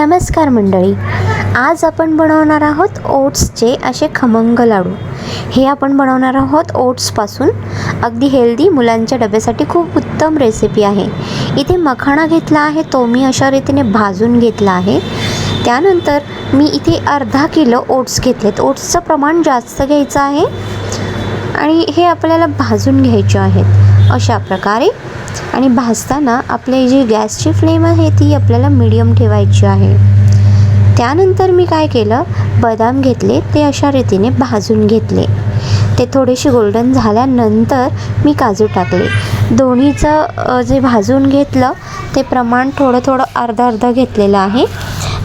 नमस्कार मंडळी, आज आपण बनवणार आहोत ओट्सचे असे खमंग लाडू। हे आपण बनवणार आहोत ओट्सपासून। अगदी हेल्दी, मुलांच्या डब्यासाठी खूप उत्तम रेसिपी आहे। इथे मखाणा घेतला आहे, तो मी अशा रीतीने भाजून घेतला आहे। त्यानंतर मी इथे अर्धा किलो ओट्स घेतलेत। ओट्सचं प्रमाण जास्त घ्यायचं आहे आणि हे आपल्याला भाजून घ्यायचे आहेत अशा प्रकारे। आणि भाजताना आपले जी गॅसची फ्लेम आहे ती आपल्याला मीडियम ठेवायची आहे। त्यानंतर मी काय केलं, बदाम घेतले, ते अशा रीतीने भाजून घेतले। ते थोडेसे गोल्डन झाल्यानंतर मी काजू टाकले। दोन्हीचं जे भाजून घेतलं ते प्रमाण थोडं अर्धा घेतलेलं आहे।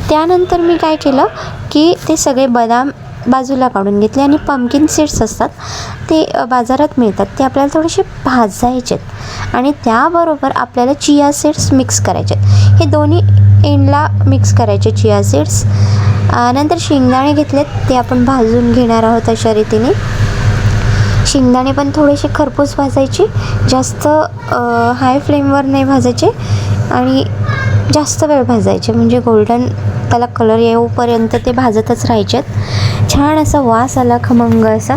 त्यानंतर मी काय केलं की ते सगळे बदाम बाजूला काढून घेतले आणि पंपकिन सीड्स असतात ते बाजारात मिळतात, ते आपल्याला थोडेसे भाजायचेत आणि त्याबरोबर आपल्याला चिया सीड्स मिक्स करायचेत। हे दोन्ही एंडला मिक्स करायचे चिया सीड्स। नंतर शेंगदाणे घेतलेत, ते आपण भाजून घेणार आहोत अशा रीतीने। शेंगदाणे पण थोडेसे खरपूस भाजायचे, जास्त हाय फ्लेमवर नाही भाजायचे आणि जास्त वेळ भाजायचे, म्हणजे गोल्डन त्याला कलर येऊपर्यंत ते भाजतच राहायचेत। छान असा वास आला खमंग असा,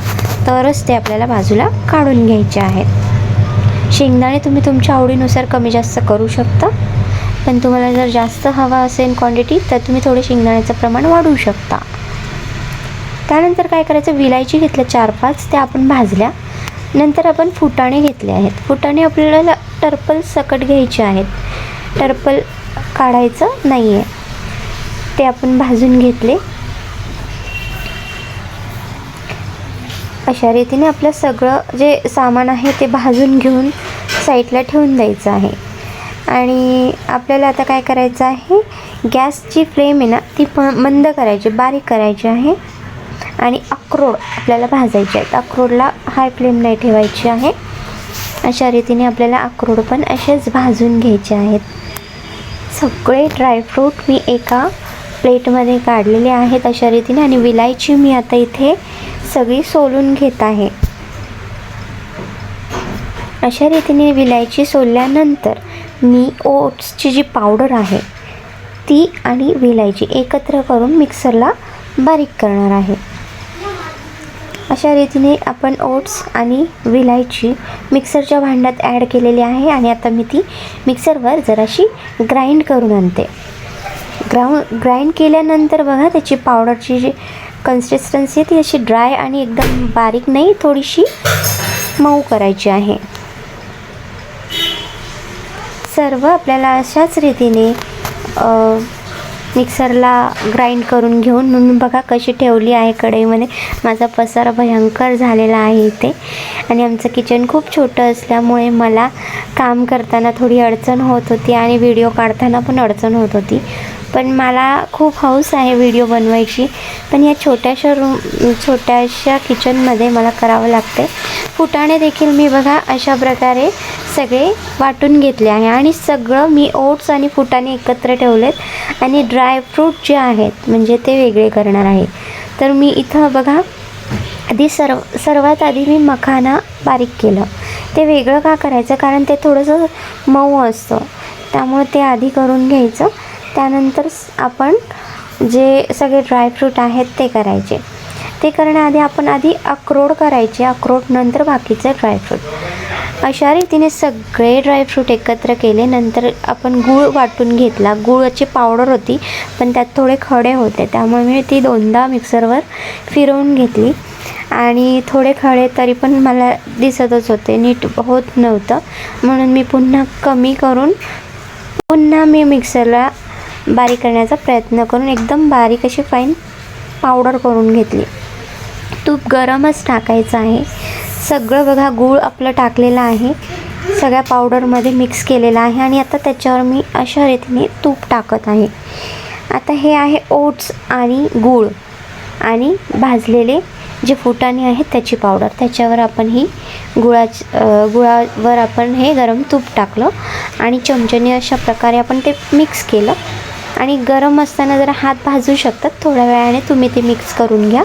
तरच ते आपल्याला बाजूला काढून घ्यायचे आहेत। शेंगदाणे तुम्ही तुमच्या आवडीनुसार कमी जास्त करू शकता, पण तुम्हाला जर जास्त हवा असेल क्वांटिटी तर तुम्ही थोडे शेंगदाण्याचं प्रमाण वाढवू शकता। त्यानंतर काय करायचं, विलायची घेतल्या 4-5, त्या आपण भाजल्या। नंतर आपण फुटाणे घेतले आहेत। फुटाणे आपल्याला टर्पल सकट घ्यायचे आहेत, टर्पल काढायचं नाही आहे। ते आपण भाजून घेतले। अशा रीतीने आपलं सगळं जे सामान आहे ते भाजून घेऊन साईडला ठेवून द्यायचं आहे। आणि आपल्याला आता काय करायचं आहे, गॅसची फ्लेम आहे ना ती मंद करायची, बारीक करायची आहे आणि अक्रोड आपल्याला भाजायचे आहेत। अक्रोडला हाय फ्लेम नाही ठेवायची आहे। अशा रीतीने आपल्याला अक्रोड पण असेच भाजून घ्यायचे आहेत। सगळे ड्रायफ्रूट मी एका प्लेटमध्ये काढलेले आहेत अशा रीतीने। आणि विलायची मी आता इथे सगळी सोलून घेत आहे। अशा रीतीने विलायची सोलल्यानंतर मी ओट्सची जी पावडर आहे ती आणि विलायची एकत्र करून मिक्सरला बारीक करणार आहे। अशा रीतीने आपण ओट्स आणि विलायची मिक्सरच्या भांड्यात ॲड केलेली आहे आणि आता मी ती मिक्सरवर जराशी ग्राइंड करून आणते। ग्राइंड केल्यानंतर बघा त्याची पावडरची जी कन्सिस्टन्सी आहे ती अशी ड्राय आणि एकदम बारीक नाही, थोडीशी मऊ करायची आहे। सर्व आपल्याला अशाच रीतीने मिक्सरला ग्राइंड करून घेऊन, म्हणून बघा कशी ठेवली आहे कढईमध्ये। माझा पसारा भयंकर झालेला आहे इथे आणि आमचं किचन खूप छोटं असल्यामुळे मला काम करताना थोडी अडचण होत होती आणि व्हिडिओ काढताना पण अडचण होत होती। पण मला खूप हौस आहे व्हिडिओ बनवायची, पण या छोट्याशा किचनमध्ये मला करावं लागते। फुटाणे देखील मी बघा अशा प्रकारे सगळे वाटून घेतले आहे आणि सगळं मी ओट्स आणि फुटाणे एकत्र ठेवलेत आणि ड्रायफ्रूट जे आहेत म्हणजे ते वेगळे करणार आहे। तर मी इथं बघा आधी सर्वात आधी मी मखाना बारीक केलं। ते वेगळं का करायचं, कारण ते थोडंसं मऊ असतं, त्यामुळे ते आधी करून घ्यायचं। त्यानंतर आपण जे सगळे ड्रायफ्रूट आहेत ते करायचे। ते करण्याआधी आपण अक्रोड करायचे, अक्रोड नंतर बाकीचे ड्रायफ्रूट। अशा रीतीने सगळे ड्रायफ्रूट एकत्र केले। नंतर आपण गूळ वाटून घेतला। गुळाची पावडर होती पण त्यात थोडे खडे होते, त्यामुळे मी ती 2दा मिक्सरवर फिरवून घेतली आणि थोडे खडे तरी पण मला दिसतच होते, नीट होत नव्हतं, म्हणून मी पुन्हा कमी करून पुन्हा मी मिक्सरला बारीक करण्याचा प्रयत्न करून एकदम बारीक अशी फाईन पावडर करून घेतली। तूप गरमच टाकायचं आहे। सगळं बघा गूळ आपलं टाकलेलं आहे, सगळ्या पावडरमध्ये मिक्स केलेलं आहे आणि आता त्याच्यावर मी अशा रीतीने तूप टाकत आहे। आता हे आहे ओट्स आणि गूळ आणि भाजलेले जे फुटाणे आहेत त्याची पावडर, त्याच्यावर आपण ही गुळावर आपण हे गरम तूप टाकलं आणि चमच्याने अशा प्रकारे आपण ते मिक्स केलं। आणि गरम असताना जरा हात भाजू शकतात, थोड्या वेळाने तुम्ही ते मिक्स करून घ्या।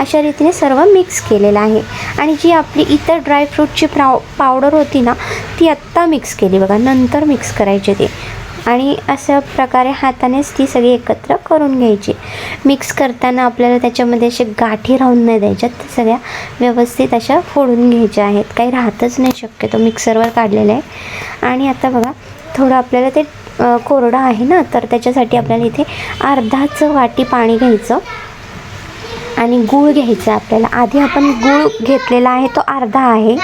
अशा रीतीने सर्व मिक्स केलेलं आहे आणि जी आपली इतर ड्रायफ्रूटची पावडर होती ना ती आत्ता मिक्स केली बघा, नंतर मिक्स करायचे ते। आणि अशा प्रकारे हातानेच ती सगळी एकत्र करून घ्यायची. मिक्स करताना आपल्याला त्याच्यामध्ये असे गाठी राहून नाही द्यायच्यात, त्या सगळ्या व्यवस्थित अशा फोडून घ्यायच्या आहेत. काही राहतच नाही शक्यतो, मिक्सरवर काढलेलं आहे. आणि आता बघा थोडं आपल्याला ते कोरडं आहे ना, तर त्याच्यासाठी आपल्याला इथे अर्धाच वाटी पाणी घ्यायचं आणि गूळ घ्यायचा आपल्याला. आधी आपण गूळ घेतलेला आहे तो अर्धा आहे,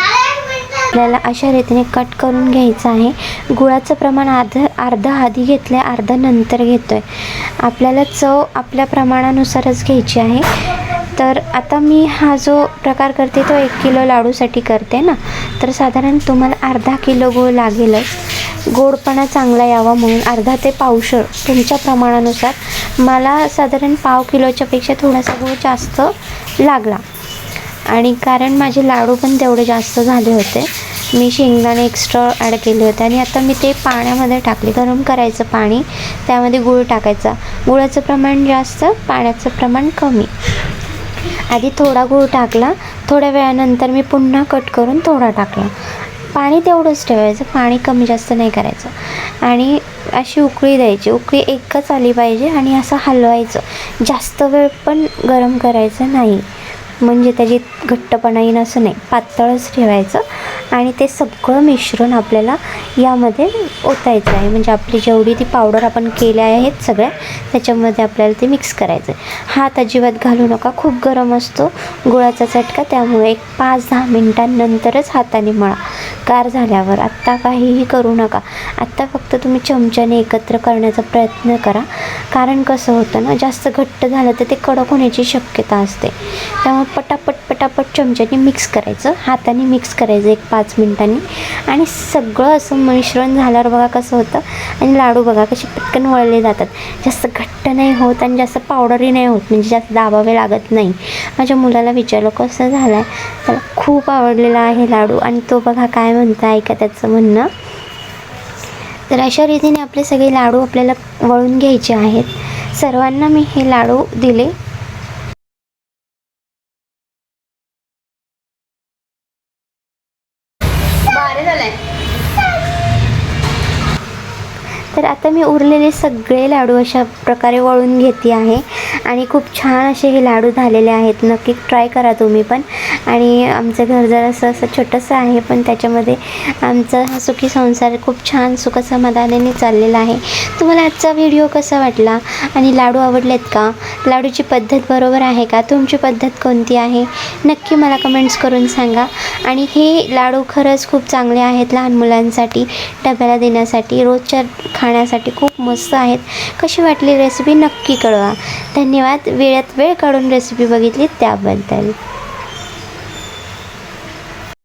आपल्याला अशा रीतीने कट करून घ्यायचं आहे. गुळाचं प्रमाण अर्धा आधी घेतलं आहे, अर्धा नंतर घेतो आहे. आपल्याला चव आपल्या प्रमाणानुसारच घ्यायची आहे. तर आता मी हा जो प्रकार करते तो 1 किलो लाडूसाठी करते ना, तर साधारण तुम्हाला अर्धा किलो गूळ लागेलच. गोडपणा चांगला यावा म्हणून अर्धा ते पावशेर तुमच्या प्रमाणानुसार. मला साधारण पाव किलोच्या पेक्षा थोडासा गूळ जास्त लागला, आणि कारण माझे लाडू पण तेवढे जास्त झाले होते, मी शेंगदाणे एक्स्ट्रा ॲड केले होते. आणि आता मी ते पाण्यामध्ये टाकले. गरम करायचं पाणी, त्यामध्ये गूळ टाकायचा. गुळाचं प्रमाण जास्त, पाण्याचं प्रमाण कमी. आधी थोडा गूळ टाकला, थोड्या वेळानंतर मी पुन्हा कट करून थोडा टाकला. पाणी तेवढंच ठेवायचं, पाणी कमी जास्त नाही करायचं. आणि अशी उकळी द्यायची. उकळी एकच आली पाहिजे आणि असं हलवायचं. जास्त वेळ पण गरम करायचं नाही, म्हणजे त्याची घट्टपणा येईन असं नाही, पातळच ठेवायचं. आणि ते सगळं मिश्रण आपल्याला यामध्ये ओतायचं आहे. म्हणजे आपली जेवढी ती पावडर आपण केल्या आहेत सगळ्या, त्याच्यामध्ये आपल्याला ते मिक्स करायचं आहे. हात अजिबात घालू नका, खूप गरम असतो गुळाचा चटका, त्यामुळे 5-10 मिनिटांनंतरच हाताने मळा, गार झाल्यावर. आत्ता काहीही करू नका. आत्ता फक्त तुम्ही चमच्याने एकत्र करण्याचा प्रयत्न करा, कारण कसं होतं ना, जास्त घट्ट झालं तर ते कडक होण्याची शक्यता असते. त्यामुळे पटापट चमच्याने मिक्स करायचं, हाताने मिक्स करायचं 1-5 मिनिटांनी. आणि सगळं असं मिश्रण झाल्यावर बघा कसं होतं. आणि लाडू बघा कसे पटकन वळले जातात, जास्त घट्ट नाही होत आणि जास्त पावडरही नाही होत, म्हणजे जास्त दाबावे लागत नाही. माझ्या मुलाला विचारलं कसं झालं आहे, त्याला खूप आवडलेला आहे लाडू, आणि तो बघा काय म्हणतो ऐका त्याचं म्हणणं. तर अशा रीतीने आपले सगळे लाडू आपल्याला वळून घ्यायचे आहेत. सर्वांना मी हे लाडू दिले. तर आता मी उरलेले सगळे लाडू अशा प्रकारे वळून घेते आहे, आणि खूप छान असे हे लाडू झालेले आहेत. नक्की ट्राय करा तुम्ही पण. आणि आमचं घर जरासं असं छोटंसं आहे, पण त्याच्यामध्ये आमचा हा सुखी संसार खूप छान सुखसमाधानाने चाललेला आहे. तुम्हाला आजचा व्हिडिओ कसा वाटला आणि लाडू आवडलेत का? लाडूची पद्धत बरोबर आहे का? तुमची पद्धत कोणती आहे? नक्की मला कमेंट्स करून सांगा. आणि हे लाडू खरंच खूप चांगले आहेत लहान मुलांसाठी, डब्याला देण्यासाठी, रोजच्या खाण्यासाठी खूप मस्त आहेत. कशी वाटली रेसिपी नक्की कळवा. धन्यवाद वेळात वेळ काढून रेसिपी बघितली त्याबद्दल.